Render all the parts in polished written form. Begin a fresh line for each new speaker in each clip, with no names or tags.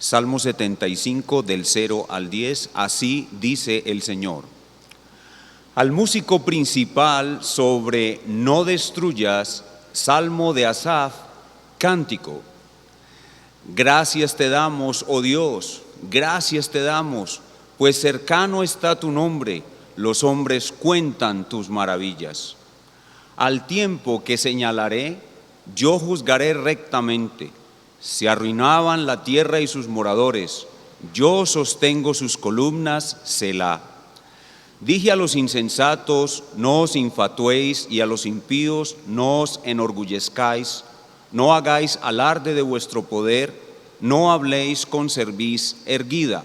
Salmo 75 del 0 al 10, así dice el Señor. Al músico principal sobre no destruyas, Salmo de Asaf, cántico. Gracias te damos, oh Dios, gracias te damos, pues cercano está tu nombre, los hombres cuentan tus maravillas. Al tiempo que señalaré, yo juzgaré rectamente. Se arruinaban la tierra y sus moradores, yo sostengo sus columnas, Selah. Dije a los insensatos, no os infatuéis, y a los impíos, no os enorgullezcáis, no hagáis alarde de vuestro poder, no habléis con cerviz erguida,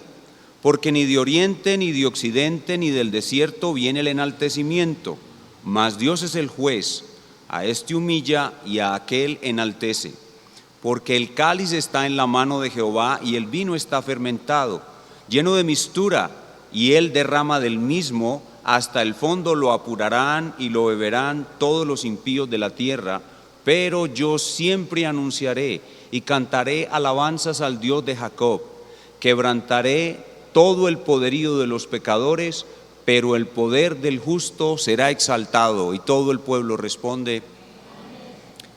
porque ni de oriente, ni de occidente, ni del desierto viene el enaltecimiento, mas Dios es el juez, a este humilla y a aquel enaltece. Porque el cáliz está en la mano de Jehová y el vino está fermentado, lleno de mistura, y él derrama del mismo, hasta el fondo lo apurarán y lo beberán todos los impíos de la tierra. Pero yo siempre anunciaré y cantaré alabanzas al Dios de Jacob. Quebrantaré todo el poderío de los pecadores, pero el poder del justo será exaltado. Y todo el pueblo responde,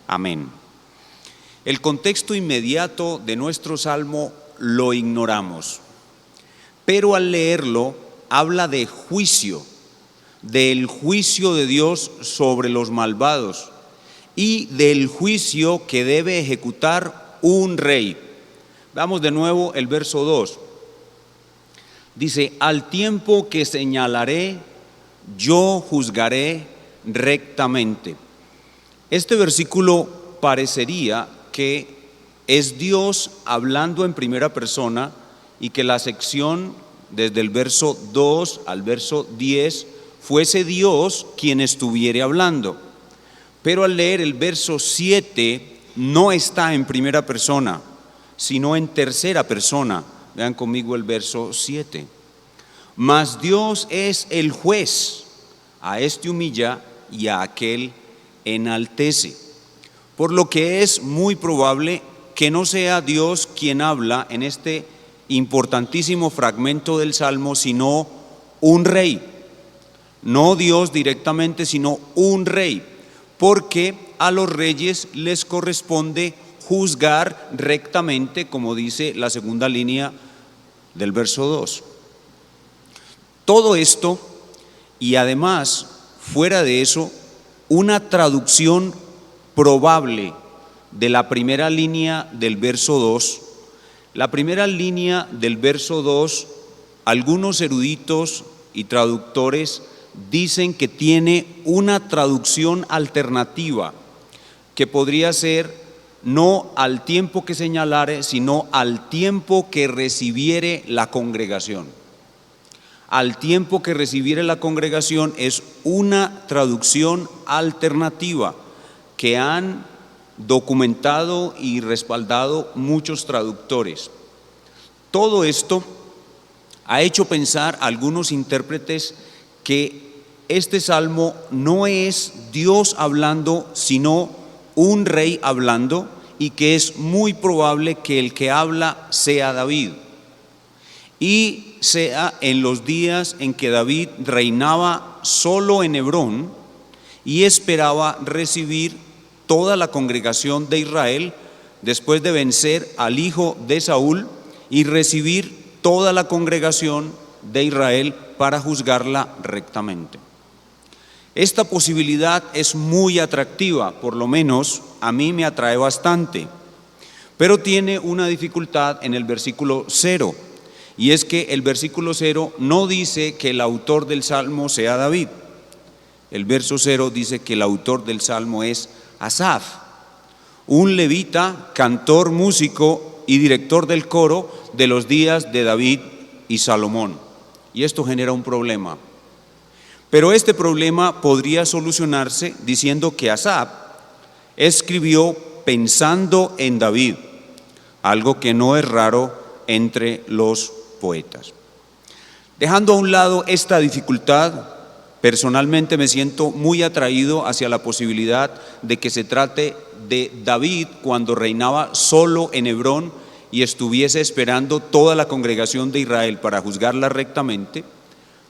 amén. El contexto inmediato de nuestro salmo lo ignoramos, pero al leerlo habla de juicio, del juicio de Dios sobre los malvados y del juicio que debe ejecutar un rey. Vamos de nuevo el verso 2. Dice, al tiempo que señalaré, yo juzgaré rectamente. Este versículo parecería que es Dios hablando en primera persona y que la sección desde el verso 2 al verso 10 fuese Dios quien estuviera hablando. Pero al leer el verso 7 no está en primera persona, sino en tercera persona. Vean conmigo el verso 7. Mas Dios es el juez, a este humilla y a aquel enaltece. Por lo que es muy probable que no sea Dios quien habla en este importantísimo fragmento del Salmo, sino un rey. No Dios directamente, sino un rey, porque a los reyes les corresponde juzgar rectamente, como dice la segunda línea del verso 2. Todo esto, y además, fuera de eso, una traducción probable de la primera línea del verso 2. La primera línea del verso 2, algunos eruditos y traductores dicen que tiene una traducción alternativa, que podría ser no al tiempo que señalare, sino al tiempo que recibiere la congregación. Al tiempo que recibiere la congregación es una traducción alternativa que han documentado y respaldado muchos traductores. Todo esto ha hecho pensar a algunos intérpretes que este salmo no es Dios hablando, sino un rey hablando, y que es muy probable que el que habla sea David, y sea en los días en que David reinaba solo en Hebrón y esperaba recibir toda la congregación de Israel después de vencer al hijo de Saúl y recibir toda la congregación de Israel para juzgarla rectamente. Esta posibilidad es muy atractiva, por lo menos a mí me atrae bastante, pero tiene una dificultad en el versículo 0, y es que el versículo 0 no dice que el autor del salmo sea David. El verso 0 dice que el autor del salmo es Asaf, un levita, cantor, músico y director del coro de los días de David y Salomón. Y esto genera un problema. Pero este problema podría solucionarse diciendo que Asaf escribió pensando en David, algo que no es raro entre los poetas. Dejando a un lado esta dificultad, personalmente me siento muy atraído hacia la posibilidad de que se trate de David cuando reinaba solo en Hebrón y estuviese esperando toda la congregación de Israel para juzgarla rectamente,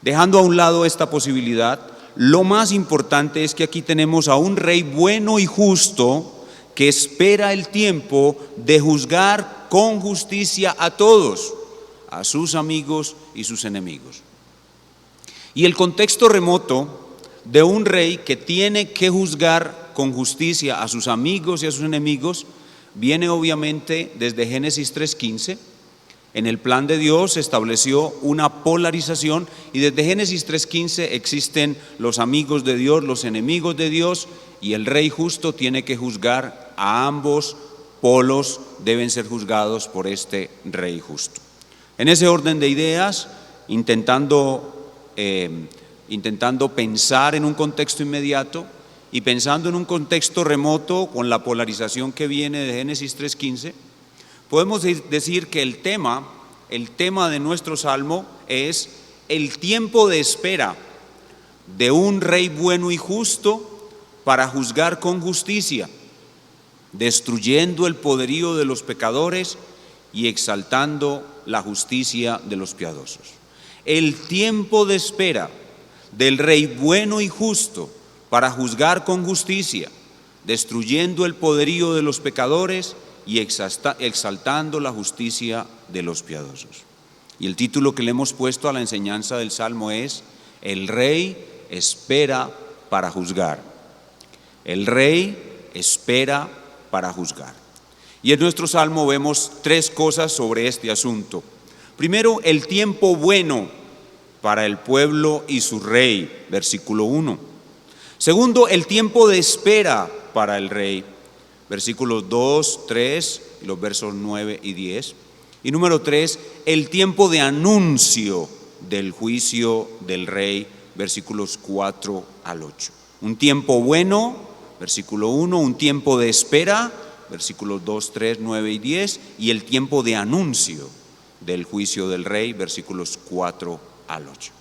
dejando a un lado esta posibilidad, lo más importante es que aquí tenemos a un rey bueno y justo que espera el tiempo de juzgar con justicia a todos, a sus amigos y sus enemigos. Y el contexto remoto de un rey que tiene que juzgar con justicia a sus amigos y a sus enemigos viene obviamente desde Génesis 3:15. En el plan de Dios se estableció una polarización y desde Génesis 3:15 existen los amigos de Dios, los enemigos de Dios, y el rey justo tiene que juzgar a ambos polos, deben ser juzgados por este rey justo. En ese orden de ideas, intentando pensar en un contexto inmediato y pensando en un contexto remoto con la polarización que viene de Génesis 3:15, podemos decir que el tema de nuestro salmo es el tiempo de espera de un rey bueno y justo para juzgar con justicia, destruyendo el poderío de los pecadores y exaltando la justicia de los piadosos. El tiempo de espera del rey bueno y justo para juzgar con justicia, destruyendo el poderío de los pecadores y exaltando la justicia de los piadosos. Y el título que le hemos puesto a la enseñanza del Salmo es: el rey espera para juzgar. El rey espera para juzgar. Y en nuestro Salmo vemos tres cosas sobre este asunto. Primero, el tiempo bueno para el pueblo y su rey, versículo 1. Segundo, el tiempo de espera para el rey, versículos 2, 3, y los versos 9 y 10. Y número 3, el tiempo de anuncio del juicio del rey, versículos 4 al 8. Un tiempo bueno, versículo 1, un tiempo de espera, versículos 2, 3, 9 y 10, y el tiempo de anuncio del juicio del rey, versículos 4 al 8.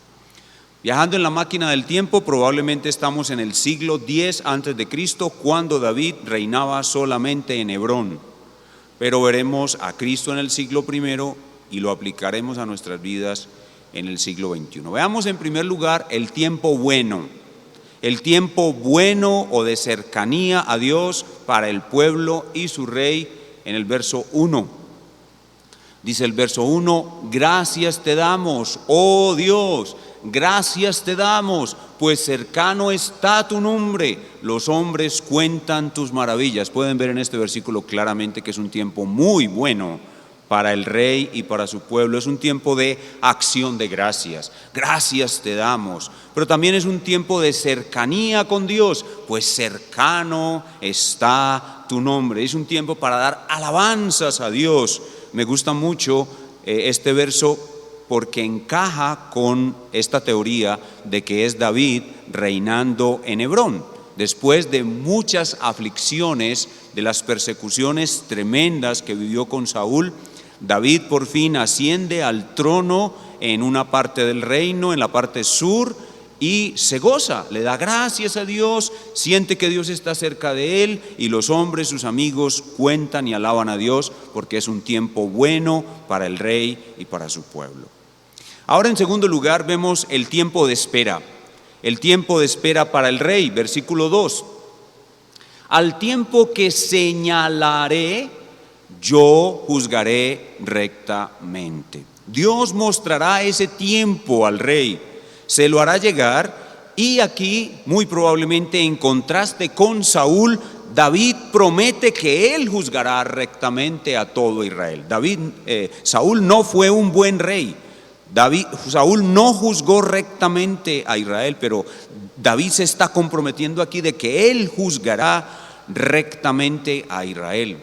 Viajando en la máquina del tiempo, probablemente estamos en el siglo X antes de Cristo, cuando David reinaba solamente en Hebrón. Pero veremos a Cristo en el siglo I y lo aplicaremos a nuestras vidas en el siglo XXI. Veamos en primer lugar el tiempo bueno o de cercanía a Dios para el pueblo y su rey en el verso 1. Dice el verso 1: gracias te damos, oh Dios, gracias te damos, pues cercano está tu nombre, los hombres cuentan tus maravillas. Pueden ver en este versículo claramente que es un tiempo muy bueno para el rey y para su pueblo. Es un tiempo de acción de gracias, gracias te damos, pero también es un tiempo de cercanía con Dios, pues cercano está tu nombre. Es un tiempo para dar alabanzas a Dios. Me gusta mucho este verso porque encaja con esta teoría de que es David reinando en Hebrón. Después de muchas aflicciones, de las persecuciones tremendas que vivió con Saúl, David por fin asciende al trono en una parte del reino, en la parte sur, y se goza, le da gracias a Dios, siente que Dios está cerca de él, y los hombres, sus amigos, cuentan y alaban a Dios porque es un tiempo bueno para el rey y para su pueblo. Ahora, en segundo lugar, vemos el tiempo de espera para el rey, versículo 2. Al tiempo que señalaré, yo juzgaré rectamente. Dios mostrará ese tiempo al rey, se lo hará llegar, y aquí, muy probablemente en contraste con Saúl, David promete que él juzgará rectamente a todo Israel. Saúl no fue un buen rey. Saúl no juzgó rectamente a Israel, pero David se está comprometiendo aquí de que él juzgará rectamente a Israel.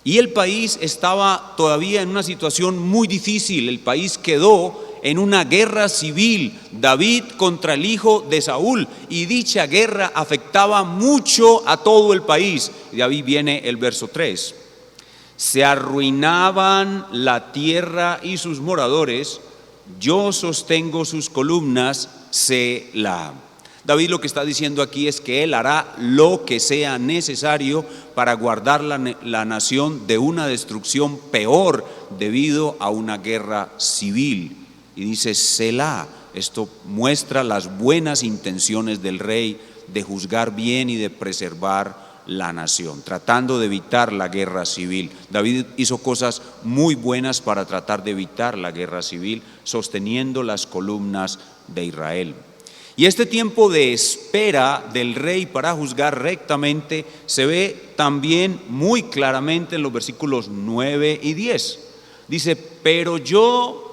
Y el país estaba todavía en una situación muy difícil. El país quedó en una guerra civil, David contra el hijo de Saúl, y dicha guerra afectaba mucho a todo el país. De ahí viene el verso 3. Se arruinaban la tierra y sus moradores, yo sostengo sus columnas, Selah. David lo que está diciendo aquí es que él hará lo que sea necesario para guardar la nación de una destrucción peor debido a una guerra civil. Y dice Selah. Esto muestra las buenas intenciones del rey de juzgar bien y de preservar la nación, tratando de evitar la guerra civil. David hizo cosas muy buenas para tratar de evitar la guerra civil, sosteniendo las columnas de Israel. Y este tiempo de espera del rey para juzgar rectamente se ve también muy claramente en los versículos 9 y 10. Dice, pero yo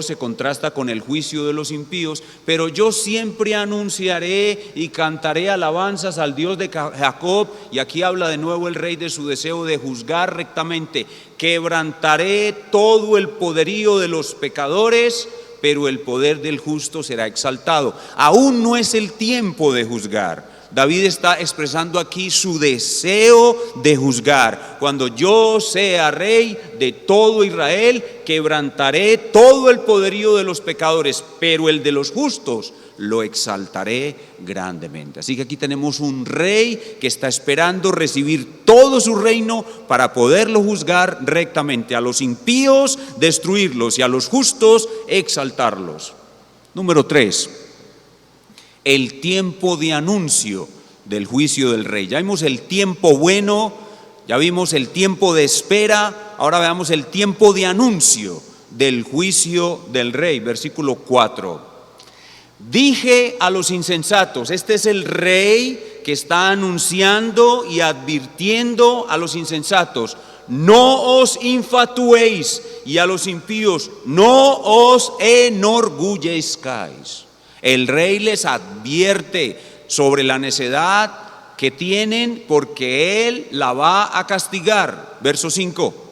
se contrasta con el juicio de los impíos, pero yo siempre anunciaré y cantaré alabanzas al Dios de Jacob. Y aquí habla de nuevo el rey de su deseo de juzgar rectamente. Quebrantaré todo el poderío de los pecadores, pero el poder del justo será exaltado. Aún no es el tiempo de juzgar. David está expresando aquí su deseo de juzgar. Cuando yo sea rey de todo Israel, quebrantaré todo el poderío de los pecadores, pero el de los justos lo exaltaré grandemente. Así que aquí tenemos un rey que está esperando recibir todo su reino para poderlo juzgar rectamente. A los impíos destruirlos y a los justos exaltarlos. Número 3. El tiempo de anuncio del juicio del rey. Ya vimos el tiempo bueno, ya vimos el tiempo de espera, ahora veamos el tiempo de anuncio del juicio del rey. Versículo 4. Dije a los insensatos, este es el rey que está anunciando y advirtiendo a los insensatos, no os infatuéis, y a los impíos, no os enorgullezcáis. El rey les advierte sobre la necedad que tienen porque él la va a castigar. Verso 5.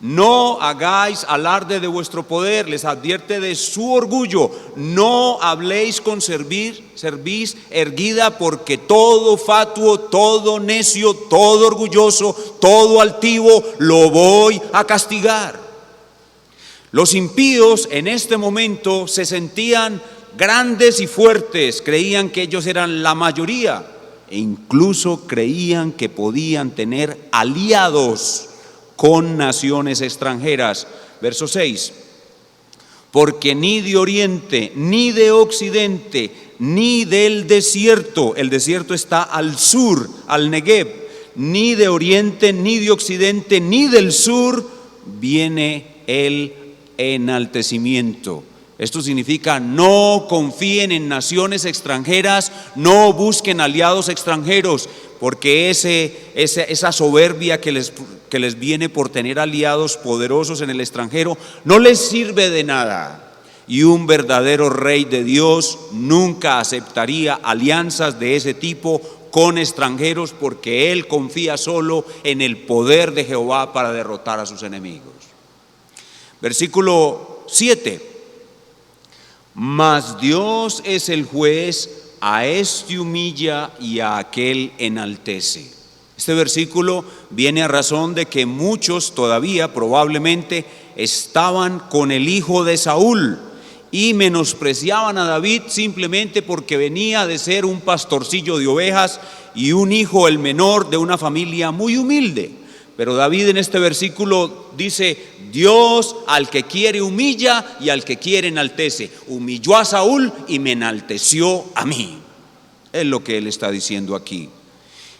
No hagáis alarde de vuestro poder, les advierte de su orgullo. No habléis con cerviz erguida, porque todo fatuo, todo necio, todo orgulloso, todo altivo lo voy a castigar. Los impíos en este momento se sentían grandes y fuertes, creían que ellos eran la mayoría e incluso creían que podían tener aliados con naciones extranjeras. Verso 6. Porque ni de oriente, ni de occidente, ni del desierto, el desierto está al sur, al Negev, ni de oriente, ni de occidente, ni del sur, viene el enaltecimiento. Esto significa no confíen en naciones extranjeras, no busquen aliados extranjeros, porque esa soberbia que les viene por tener aliados poderosos en el extranjero no les sirve de nada. Y un verdadero rey de Dios nunca aceptaría alianzas de ese tipo con extranjeros, porque él confía solo en el poder de Jehová para derrotar a sus enemigos. Versículo 7. Mas Dios es el juez, a este humilla y a aquel enaltece. Este versículo viene a razón de que muchos todavía probablemente estaban con el hijo de Saúl y menospreciaban a David simplemente porque venía de ser un pastorcillo de ovejas y un hijo, el menor, de una familia muy humilde. Pero David en este versículo dice: Dios al que quiere humilla y al que quiere enaltece. Humilló a Saúl y me enalteció a mí. Es lo que él está diciendo aquí.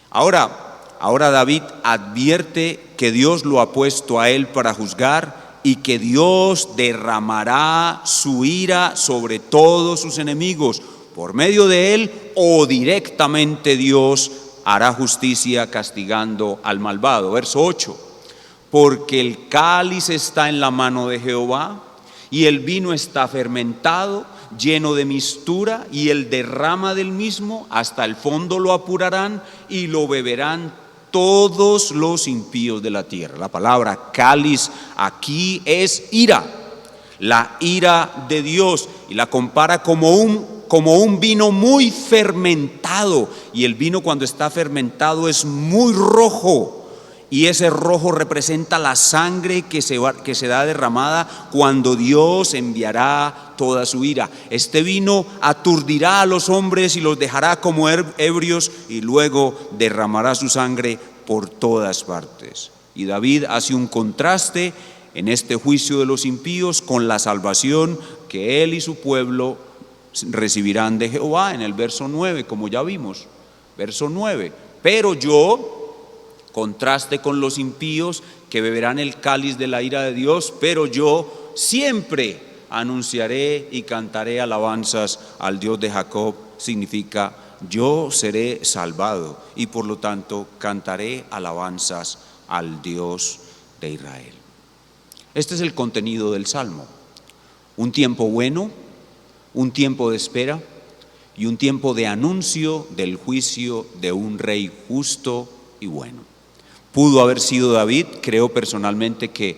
Ahora David advierte que Dios lo ha puesto a él para juzgar y que Dios derramará su ira sobre todos sus enemigos por medio de él, o directamente Dios hará justicia castigando al malvado. Verso 8. Porque el cáliz está en la mano de Jehová, y el vino está fermentado, lleno de mistura, y él derrama del mismo, hasta el fondo lo apurarán, y lo beberán todos los impíos de la tierra. La palabra cáliz aquí es ira, la ira de Dios, y la compara como un vino muy fermentado, y el vino cuando está fermentado es muy rojo. y ese rojo representa la sangre que se da derramada cuando Dios enviará toda su ira. Este vino aturdirá a los hombres y los dejará como ebrios, y luego derramará su sangre por todas partes. Y David hace un contraste en este juicio de los impíos con la salvación que él y su pueblo recibirán de Jehová en el verso 9, como ya vimos. Verso 9: pero yo, contraste con los impíos que beberán el cáliz de la ira de Dios, pero yo siempre anunciaré y cantaré alabanzas al Dios de Jacob. Significa, yo seré salvado y por lo tanto cantaré alabanzas al Dios de Israel. Este es el contenido del Salmo: un tiempo bueno, un tiempo de espera y un tiempo de anuncio del juicio de un rey justo y bueno. Pudo haber sido David. Creo personalmente que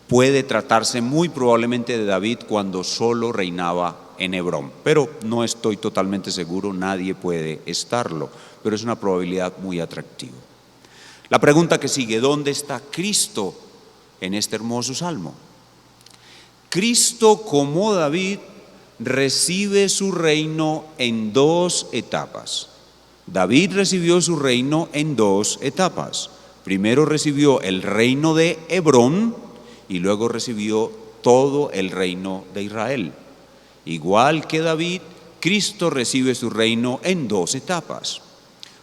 puede tratarse muy probablemente de David cuando solo reinaba en Hebrón, pero no estoy totalmente seguro, nadie puede estarlo, pero es una probabilidad muy atractiva. La pregunta que sigue: ¿dónde está Cristo en este hermoso salmo? Cristo, como David, recibe su reino en dos etapas. David recibió su reino en dos etapas. Primero recibió el reino de Hebrón y luego recibió todo el reino de Israel. Igual que David, Cristo recibe su reino en dos etapas.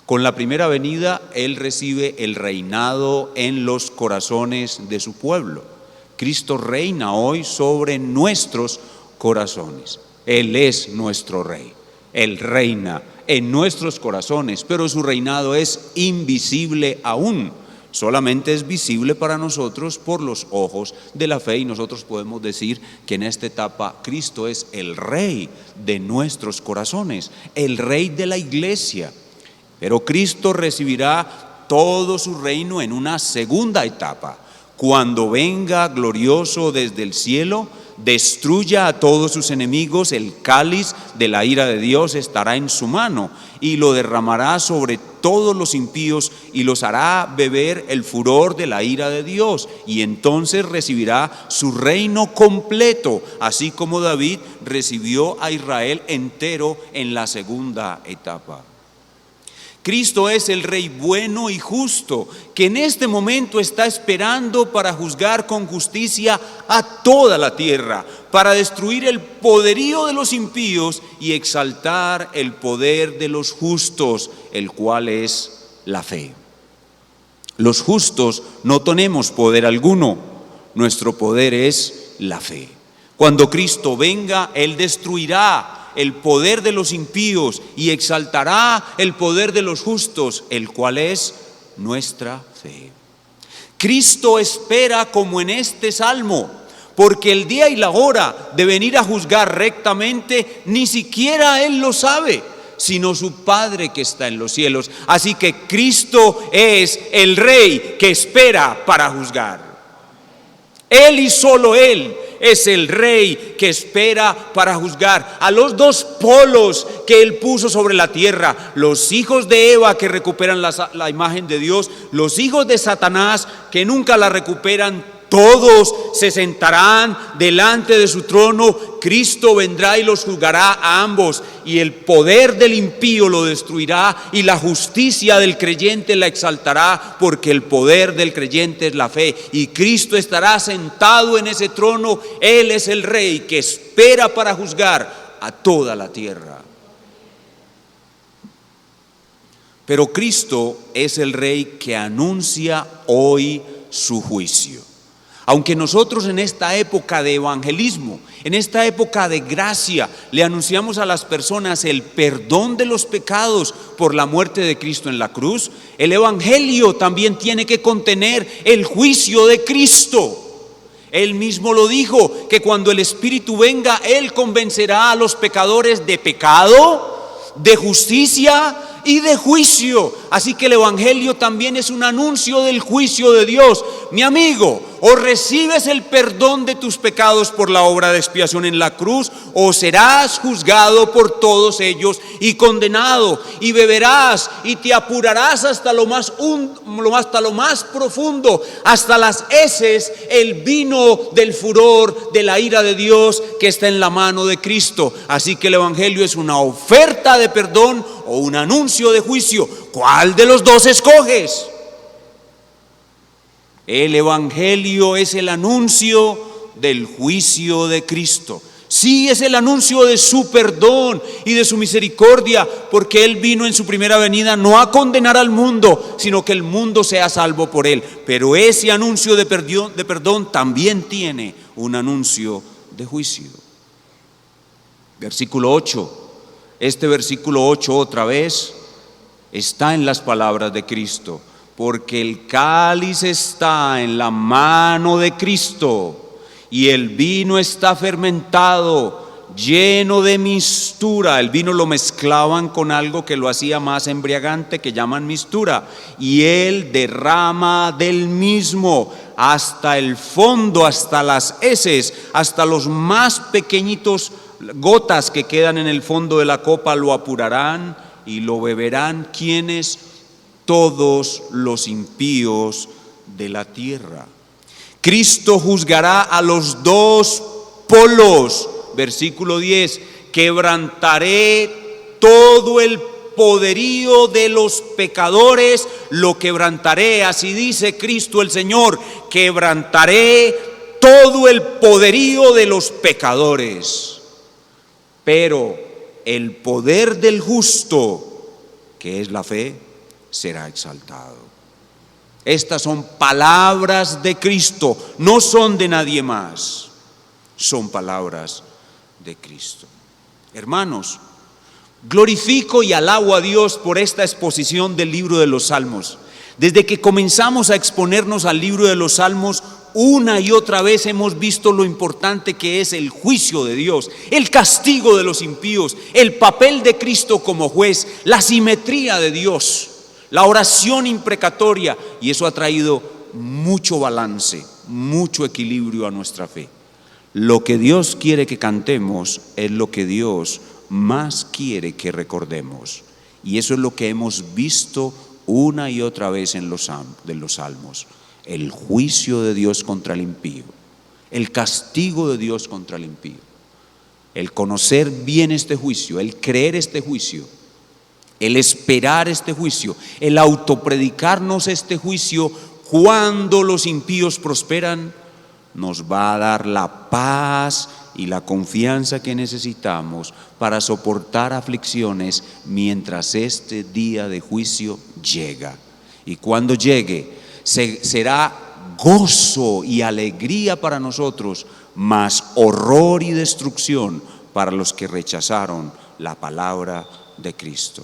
Con la primera venida, Él recibe el reinado en los corazones de su pueblo. Cristo reina hoy sobre nuestros corazones. Él es nuestro Rey. Él reina en nuestros corazones, pero su reinado es invisible aún. Solamente es visible para nosotros por los ojos de la fe, y nosotros podemos decir que en esta etapa Cristo es el Rey de nuestros corazones, el Rey de la iglesia. Pero Cristo recibirá todo su reino en una segunda etapa, cuando venga glorioso desde el cielo, destruya a todos sus enemigos. El cáliz de la ira de Dios estará en su mano y lo derramará sobre todos los impíos y los hará beber el furor de la ira de Dios, y entonces recibirá su reino completo, así como David recibió a Israel entero en la segunda etapa. Cristo es el Rey bueno y justo, que en este momento está esperando para juzgar con justicia a toda la tierra, para destruir el poderío de los impíos y exaltar el poder de los justos, el cual es la fe. Los justos no tenemos poder alguno, nuestro poder es la fe. Cuando Cristo venga, Él destruirá el poder de los impíos y exaltará el poder de los justos, el cual es nuestra fe. Cristo espera, como en este salmo, porque el día y la hora de venir a juzgar rectamente ni siquiera Él lo sabe, sino su Padre que está en los cielos. Así que Cristo es el Rey que espera para juzgar. Él y solo Él es el Rey que espera para juzgar a los dos polos que Él puso sobre la tierra: los hijos de Eva, que recuperan la imagen de Dios, los hijos de Satanás, que nunca la recuperan. Todos se sentarán delante de su trono. Cristo vendrá y los juzgará a ambos, y el poder del impío lo destruirá y la justicia del creyente la exaltará, porque el poder del creyente es la fe, y Cristo estará sentado en ese trono. Él es el Rey que espera para juzgar a toda la tierra. Pero Cristo es el Rey que anuncia hoy su juicio. Aunque nosotros en esta época de evangelismo, en esta época de gracia, le anunciamos a las personas el perdón de los pecados por la muerte de Cristo en la cruz, el evangelio también tiene que contener el juicio de Cristo. Él mismo lo dijo, que cuando el Espíritu venga, Él convencerá a los pecadores de pecado, de justicia y de juicio. Así que el evangelio también es un anuncio del juicio de Dios. Mi amigo, o recibes el perdón de tus pecados por la obra de expiación en la cruz, o serás juzgado por todos ellos y condenado, y beberás y te apurarás hasta lo más profundo, hasta las heces, el vino del furor de la ira de Dios que está en la mano de Cristo. Así que el evangelio es una oferta de perdón o un anuncio de juicio. ¿Cuál de los dos escoges? El evangelio es el anuncio del juicio de Cristo. Sí, es el anuncio de su perdón y de su misericordia, porque Él vino en su primera venida no a condenar al mundo, sino que el mundo sea salvo por Él. Pero ese anuncio de perdón también tiene un anuncio de juicio. Versículo 8. Este versículo 8 otra vez está en las palabras de Cristo. Porque el cáliz está en la mano de Cristo y el vino está fermentado, lleno de mistura. El vino lo mezclaban con algo que lo hacía más embriagante, que llaman mistura, y Él derrama del mismo hasta el fondo, hasta las heces, hasta los más pequeñitos gotas que quedan en el fondo de la copa. Lo apurarán y lo beberán. ¿Quiénes? Todos los impíos de la tierra. Cristo juzgará a los dos polos. Versículo 10. Quebrantaré todo el poderío de los pecadores, lo quebrantaré. Así dice Cristo el Señor: quebrantaré todo el poderío de los pecadores. Pero el poder del justo, que es la fe, será exaltado. Estas son palabras de Cristo, no son de nadie más, son palabras de Cristo. Hermanos, glorifico y alabo a Dios por esta exposición del libro de los Salmos. Desde que comenzamos a exponernos al libro de los Salmos, una y otra vez hemos visto lo importante que es el juicio de Dios, el castigo de los impíos, el papel de Cristo como juez, la simetría de Dios, la oración imprecatoria, y eso ha traído mucho balance, mucho equilibrio a nuestra fe. Lo que Dios quiere que cantemos es lo que Dios más quiere que recordemos, y eso es lo que hemos visto una y otra vez en los salmos: el juicio de Dios contra el impío, el castigo de Dios contra el impío, el conocer bien este juicio, el creer este juicio, el esperar este juicio, el autopredicarnos este juicio. Cuando los impíos prosperan, nos va a dar la paz y la confianza que necesitamos para soportar aflicciones mientras este día de juicio llega. Y cuando llegue, será gozo y alegría para nosotros, mas horror y destrucción para los que rechazaron la palabra de Cristo.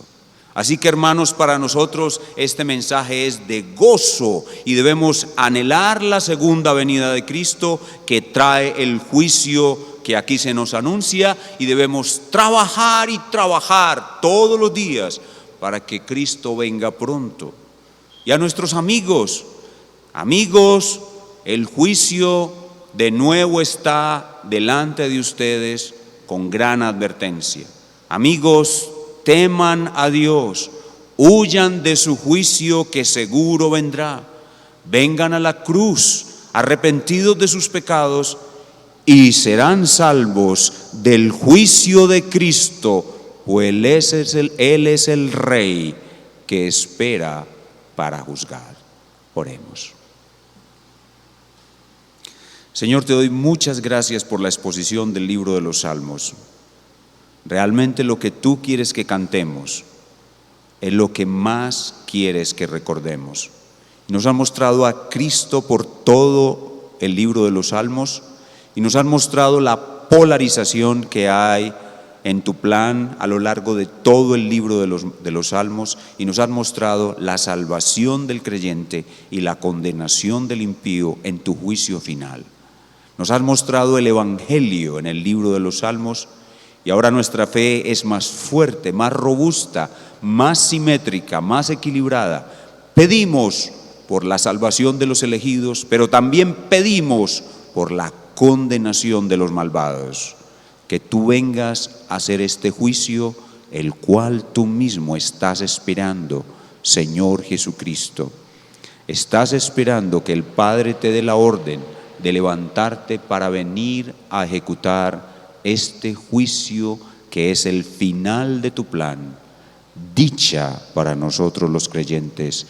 Así que, hermanos, para nosotros este mensaje es de gozo y debemos anhelar la segunda venida de Cristo, que trae el juicio que aquí se nos anuncia, y debemos trabajar y trabajar todos los días para que Cristo venga pronto. Y a nuestros amigos, el juicio de nuevo está delante de ustedes con gran advertencia. Amigos, teman a Dios, huyan de su juicio que seguro vendrá. Vengan a la cruz arrepentidos de sus pecados y serán salvos del juicio de Cristo, pues Él es el Rey que espera para juzgar. Oremos. Señor, te doy muchas gracias por la exposición del libro de los Salmos. Realmente lo que tú quieres que cantemos es lo que más quieres que recordemos. Nos has mostrado a Cristo por todo el libro de los Salmos y nos has mostrado la polarización que hay en tu plan a lo largo de todo el libro de los Salmos, y nos has mostrado la salvación del creyente y la condenación del impío en tu juicio final. Nos has mostrado el evangelio en el libro de los Salmos, y ahora nuestra fe es más fuerte, más robusta, más simétrica, más equilibrada. Pedimos por la salvación de los elegidos, pero también pedimos por la condenación de los malvados, que tú vengas a hacer este juicio, el cual tú mismo estás esperando, Señor Jesucristo. Estás esperando que el Padre te dé la orden de levantarte para venir a ejecutar este juicio que es el final de tu plan. Dicha para nosotros los creyentes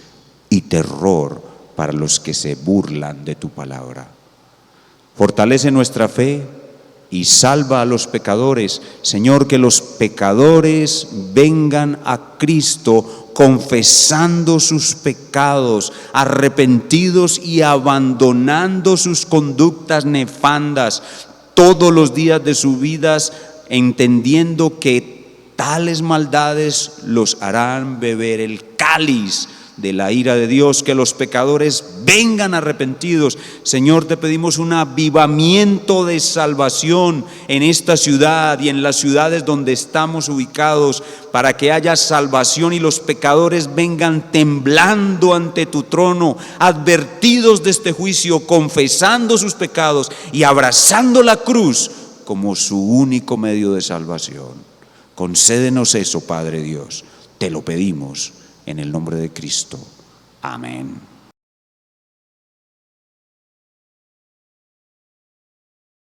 y terror para los que se burlan de tu palabra. Fortalece nuestra fe y salva a los pecadores. Señor, que los pecadores vengan a Cristo confesando sus pecados, arrepentidos y abandonando sus conductas nefandas todos los días de sus vidas, entendiendo que tales maldades los harán beber el cáliz de la ira de Dios, que los pecadores vengan arrepentidos. Señor, te pedimos un avivamiento de salvación en esta ciudad y en las ciudades donde estamos ubicados, para que haya salvación y los pecadores vengan temblando ante tu trono, advertidos de este juicio, confesando sus pecados y abrazando la cruz como su único medio de salvación. Concédenos eso, Padre Dios, te lo pedimos en el nombre de Cristo. Amén.